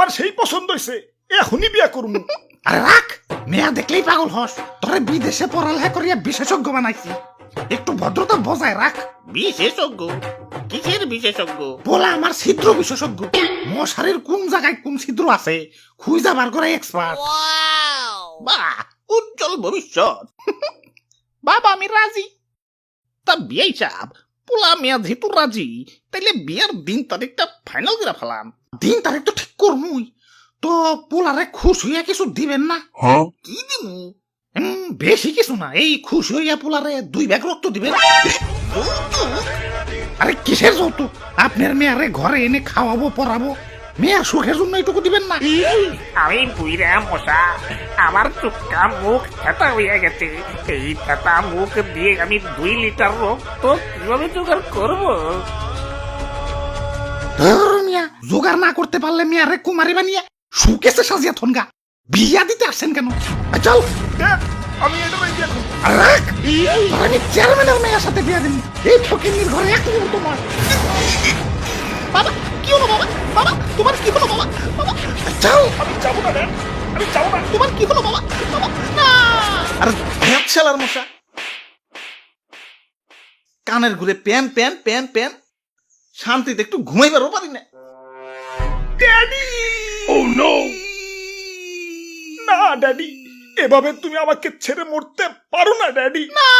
আমার সেই পছন্দ হয়েছে, এখনই বিয়া করবো। আরে রাখ, মেয়া দেখলেই পাগল হস। তোরে বিদেশে পড়ালেখা করিয়া বিশেষজ্ঞ বানাইছি, একটু ভদ্রতা বজায় রাখ। বিশেষজ্ঞ? কিসের বিশেষজ্ঞ? বলা আমার ছিদ্র বিশেষজ্ঞ। মশারির কোন জায়গায় কোন ছিদ্র আছে খুঁজা বার করে এক্সপার্ট। বাহ, উজ্জ্বল ভবিষ্যৎ। বাবা আমি রাজি। তা বিয়ে সাহেব, পোলা মেয়া যেহেতু রাজি, তাইলে বিয়ার দিন তারিখটা ফাইনাল করে ফেলাম। দিন তারিখ তো ঠিক করমুই, তো পোলারে খুশ হইয়া কিছু দিবেন না? কি দিমু? বেশি কিছু না, এই খুশ হইয়া পোলারে 2 ব্যাগ রক্ত দিবেন। আরে কিসের যৌতুক? আপনার মেয়ারে ঘরে এনে খাওয়াবো পড়াবো, মেয়ার সুখের জন্য এইটুকু দিবেন না? আমি বুইরা মশা, আমার চুক্কা মুখ ফেটা হইয়া গেছে। এই ফেটা মুখ দিয়ে আমি 2 লিটার রক্ত কিভাবে জোগাড় করবো? ধর মিয়া, জোগাড় না করতে পারলে মেয়ারে কুমারী বানিয়ে সুকেসে সাজিয়া থনগা। বিয়া দিতে আসছেন কেন? চল দেখ, আমি এটা বিয়া করবো। রাখ, আমি চেয়ারম্যানের মেয়ের সাথে বিয়া দিন। এই ফকিন্নির ঘরে এক মুহূর্ত তোমার। বাবা কি হলো? বাবা বাবা তোমার কি হলো? বাবা বাবা চল। আমি যাবো না দেখ, আমি যাবো না। তোমার কি হলো? বাবা বাবা না। আর ভ্যাপশালার মশা, কানের ঘুরে প্যান প্যান প্যান প্যান, শান্তিতে একটু ঘুমাইবারও পারি না। ড্যাডি! Oh no! না ড্যাডি, এভাবে তুমি আমাকে ছেড়ে মরতে পারো না ড্যাডি। না,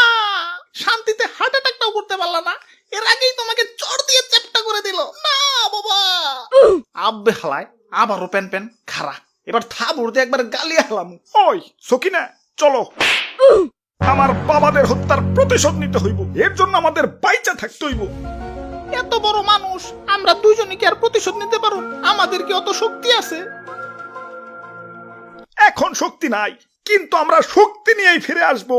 শান্তিতে হার্ট অ্যাটাকটাও করতে পারলা না, এর আগেই তোমাকে চড় দিয়ে চ্যাপটা করে দিল। না বাবা। আব্বে হালায় আবারও প্যান প্যান খারা, এবার থাবড় দিয়ে একবার গালি হালাম। ওই সকিনা, চলো। আমার বাবাদের হত্যার প্রতিশোধ নিতে হইব, এর জন্য আমাদের বাইচা থাকতে হইব। এত বড় মানুষ আমরা দুজনে কি আর প্রতিশোধ নিতে পারো? আমাদের কি অত শক্তি আছে? এখন শক্তি নাই, কিন্তু আমরা শক্তি নিয়েই ফিরে আসব।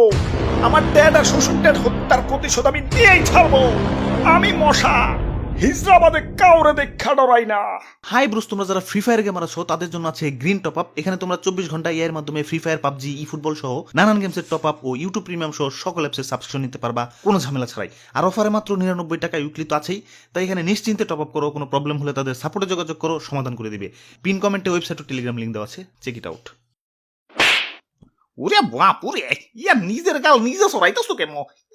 আমার ড্যাড আর শ্বশুর ড্যাড হত্যার প্রতিশোধ আমি নিয়েই ছাড়বো। আমি মশা, হিজরাবাদে কাউরে দেখা ডরাই না। হাই ব্রুস, তোমরা যারা ফ্রি ফায়ার গেমার আছো তাদের জন্য আছে গ্রিন টপ আপ। এখানে তোমরা 24 ঘন্টা এর মাধ্যমে ফ্রি ফায়ার, পাবজি, ই ফুটবল সহ নানান গেমসের টপ আপ ও ইউটিউব প্রিমিয়াম সহ সকল অ্যাপসের সাবস্ক্রিপশন নিতে পারবা কোনো ঝামেলা ছাড়াই। আর অফারে মাত্র 99 টাকা উইকলি তো আছেই, তাই এখানে নিশ্চিন্তে টপ আপ করো। কোনো প্রবলেম হলে তাদের সাপোর্টে যোগাযোগ করো, সমাধান করে দিবে। পিন কমেন্টে ওয়েবসাইট ও টেলিগ্রাম লিঙ্ক দেওয়া আছে, চেক ইট আউট। ওরে বাপুরে, ইয়া নিজের গাল নিজে সরাইতেছো কেন?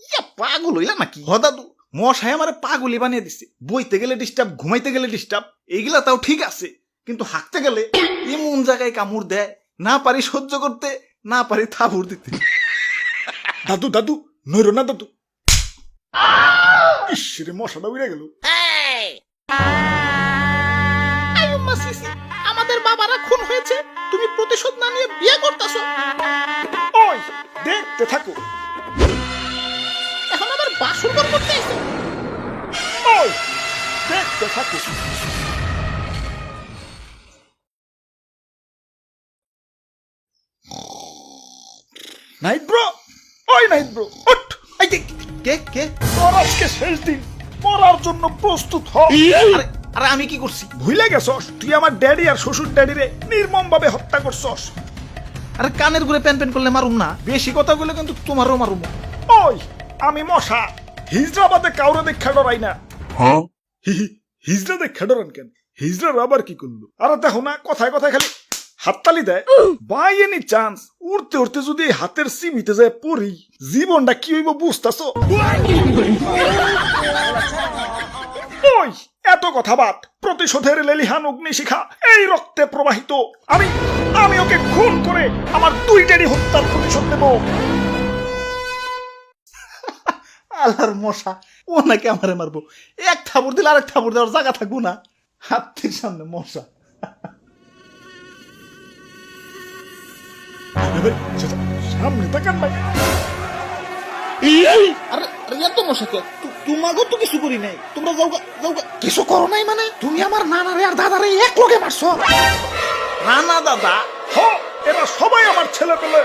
ইয়া পাগল হইলা নাকি? হ দাদু, মশাই আমার পাগলি বানিয়ে দিচ্ছে। বইতে গেলে ডিস্টার্ব, ঘুমাইতে গেলে ডিস্টার্ব, এইগুলা তাও ঠিক আছে, কিন্তু হাঁকতে গেলে এমন জায়গায় কামড় দেয়, না পারি সহ্য করতে, না পারি থাবুর দিতে। দাদু দাদু, নইরো না দাদু। ইসরে মশাটা উড়ে গেল। আয়ুম্মা সিসি, আমাদের বাবারা খুন হয়েছে, তুমি প্রতিশোধ না নিয়ে বিয়ে করতেছো। ওই দেখতে থাকো। এখন আবার বাসর ঘর করতে এসো। ওই দেখতে থাকো। নাইট ব্রো, ওই নাইট ব্রো, উঠ। এই যে, কে কে? তোর আজকে শেষ দিন, মরার জন্য প্রস্তুত হ। আরে আরে আমি কি করছি? ভুলে গেছস তুই আমার ড্যাডি আর শ্বশুর ড্যাডিরে নির্মম ভাবে হত্যা করছস। আরে কানের ঘুরে প্যান প্যান করলে মারুম না, বেশি কথা বলে কিন্তু তোমারও মারুম। ওই আমি মশা, হিজরাবাদে কাউরে দেখা ডরাই না। হিজরা দেখা ডরান কেন? হিজরার আবার কি করলো? আরে দেখো না, কথায় কথায় খালি হাততালি দেয়। বাই এনি চান্স উড়তে উড়তে যদি এই হাতের সিমিতে যায় পড়ি, জীবনটা কি হইব বুঝতাছো? ওই এত কথা বাদ, প্রতিশোধের লেলিহান অগ্নিশিখা এই রক্তে প্রবাহিত। আমি আমি ওকে খুন করে আমার 2 ড্যাডি হত্যার প্রতিশোধ নেব। আল্লাহর মশা, ও নাকি আমারে মারবো। এক থাবর দিলে আরেক থাবর দেওয়ার জায়গা থাকবো না। হাতের সামনে মশা। সামনে তাকান ভাই। আরে আরে এত মশাকে তোমাকেও তো কিছু করি নাই, তোমরা যাওগা যাওগা। কিছু করো নাই মানে? তুমি আমার নানারে আর দাদারে এক লগে মারছো। রানা দাদা, হ, এরা সবাই আমার ছেলে পেলে।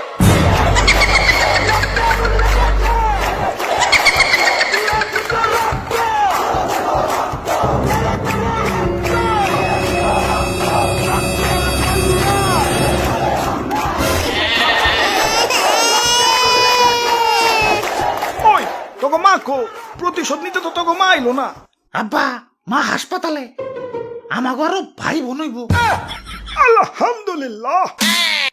ওই তোকে মা কো, প্রতিশোধ নিতে তো তোকে মা আইলো না। আব্বা, মা হাসপাতালে, আমাকে আরো ভাই বোন হইব। আলহামদুলিল্লাহ